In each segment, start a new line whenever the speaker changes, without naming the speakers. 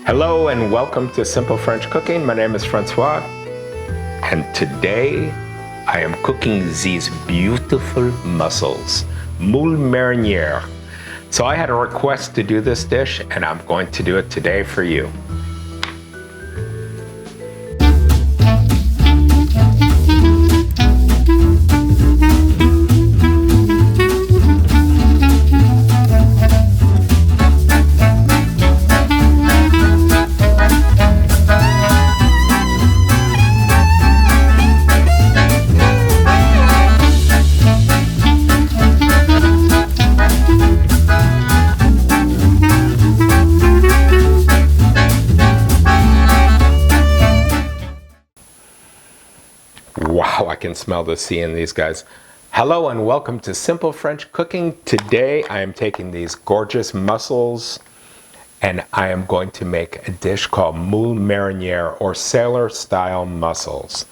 Hello and welcome to Simple French Cooking. My name is Francois, and today I am cooking these beautiful mussels, moule marinière. So I had a request to do this dish, and I'm going to do it today for you. Wow, I can smell the sea in these guys. Hello and welcome to Simple French Cooking. Today I am taking these gorgeous mussels and I am going to make a dish called moule marinière, or sailor style mussels.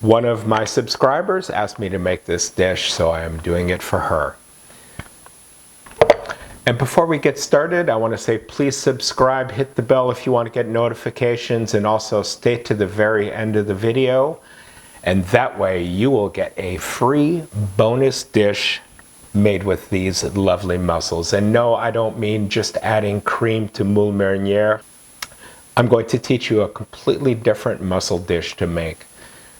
One of my subscribers asked me to make this dish, so I am doing it for her. And before we get started, I want to say please subscribe, hit the bell if you want to get notifications, and also stay to the very end of the video. And that way you will get a free bonus dish made with these lovely mussels. And no, I don't mean just adding cream to moule marinière. I'm going to teach you a completely different mussel dish to make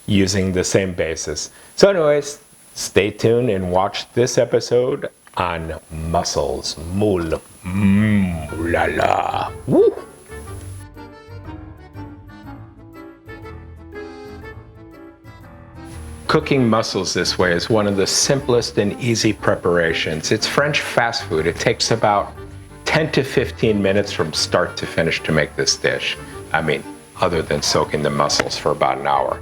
using the same basis. So anyways, stay tuned and watch this episode on mussels, moule, la la, woo! Cooking mussels this way is one of the simplest and easy preparations. It's French fast food. It takes about 10 to 15 minutes from start to finish to make this dish. I mean, other than soaking the mussels for about an hour.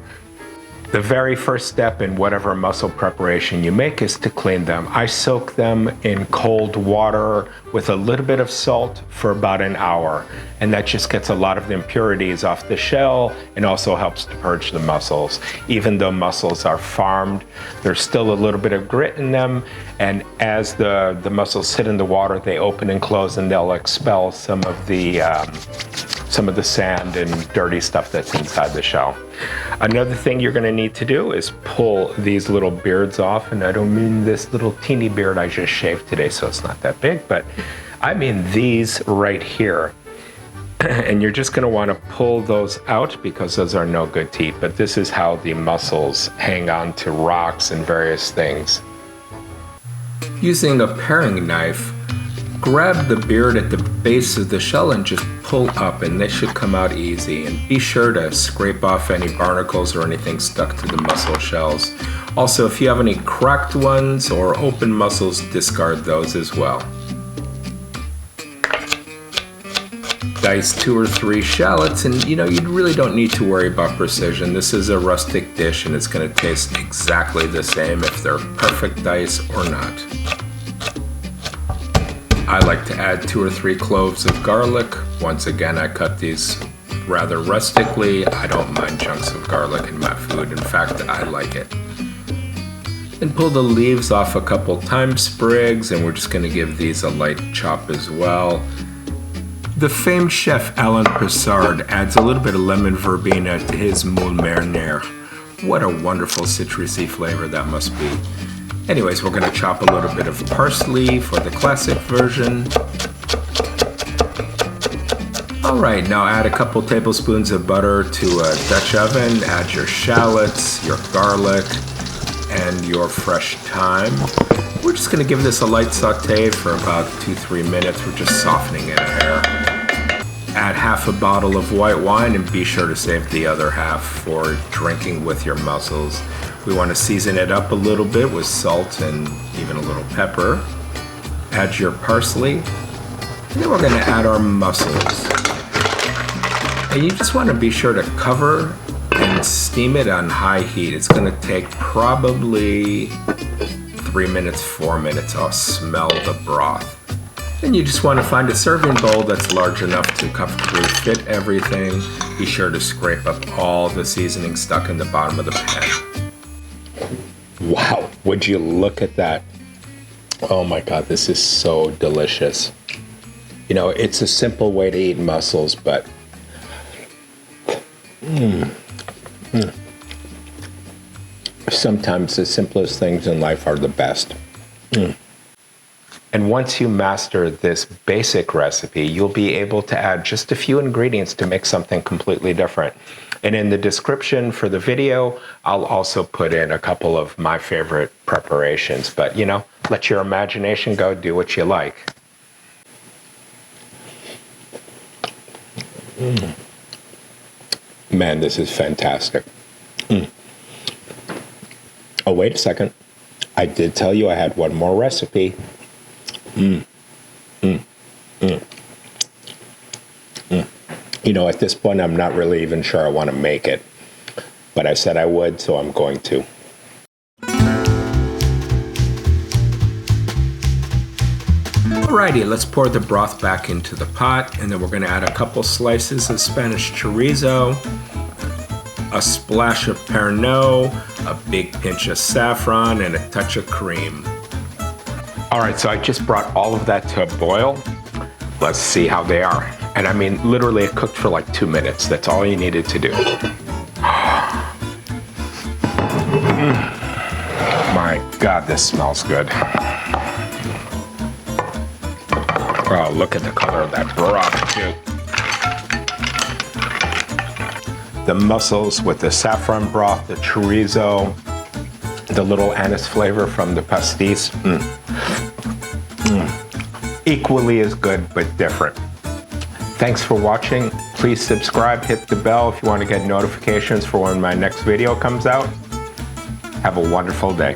The very first step in whatever mussel preparation you make is to clean them. I soak them in cold water with a little bit of salt for about an hour, and that just gets a lot of the impurities off the shell and also helps to purge the mussels. Even though mussels are farmed, there's still a little bit of grit in them, and as the mussels sit in the water, they open and close and they'll expel some of the sand and dirty stuff that's inside the shell. Another thing you're going to need to do is pull these little beards off, and I don't mean this little teeny beard I just shaved today, so it's not that big, but I mean these right here. And you're just going to want to pull those out because those are no good to eat, but this is how the mussels hang on to rocks and various things. Using a paring knife, grab the beard at the base of the shell and just pull up, and they should come out easy. And be sure to scrape off any barnacles or anything stuck to the mussel shells. Also, if you have any cracked ones or open mussels, discard those as well. Dice 2 or 3 shallots, and you really don't need to worry about precision. This is a rustic dish and it's going to taste exactly the same if they're perfect dice or not. I like to add 2 or 3 cloves of garlic. Once again, I cut these rather rustically. I don't mind chunks of garlic in my food. In fact, I like it. And pull the leaves off a couple thyme sprigs, and we're just going to give these a light chop as well. The famed chef Alain Pissard adds a little bit of lemon verbena to his moule marinière. What a wonderful citrusy flavor that must be. Anyways, we're going to chop a little bit of parsley for the classic version. Alright, now add a couple tablespoons of butter to a Dutch oven. Add your shallots, your garlic, and your fresh thyme. We're just going to give this a light saute for about 2-3 minutes. We're just softening it a hair. Add half a bottle of white wine and be sure to save the other half for drinking with your mussels. We want to season it up a little bit with salt and even a little pepper. Add your parsley, and then we're going to add our mussels. And you just want to be sure to cover and steam it on high heat. It's going to take probably 3 minutes, 4 minutes. I'll smell the broth. Then you just want to find a serving bowl that's large enough to comfortably fit everything. Be sure to scrape up all the seasoning stuck in the bottom of the pan. Wow, would you look at that? Oh my God, this is so delicious. You know, it's a simple way to eat mussels, but sometimes the simplest things in life are the best. And once you master this basic recipe, you'll be able to add just a few ingredients to make something completely different. And in the description for the video, I'll also put in a couple of my favorite preparations. But, you know, let your imagination go, do what you like. Man, this is fantastic. Oh, wait a second. I did tell you I had one more recipe. You know, at this point, I'm not really even sure I want to make it. But I said I would, so I'm going to. Alrighty, let's pour the broth back into the pot, and then we're going to add a couple slices of Spanish chorizo, a splash of Pernod, a big pinch of saffron, and a touch of cream. Alright, so I just brought all of that to a boil. Let's see how they are. And I mean, literally it cooked for like 2 minutes. That's all you needed to do. My God, this smells good. Oh, look at the color of that broth, too. The mussels with the saffron broth, the chorizo, the little anise flavor from the pastis. Equally as good, but different. Thanks for watching. Please subscribe, hit the bell if you want to get notifications for when my next video comes out. Have a wonderful day.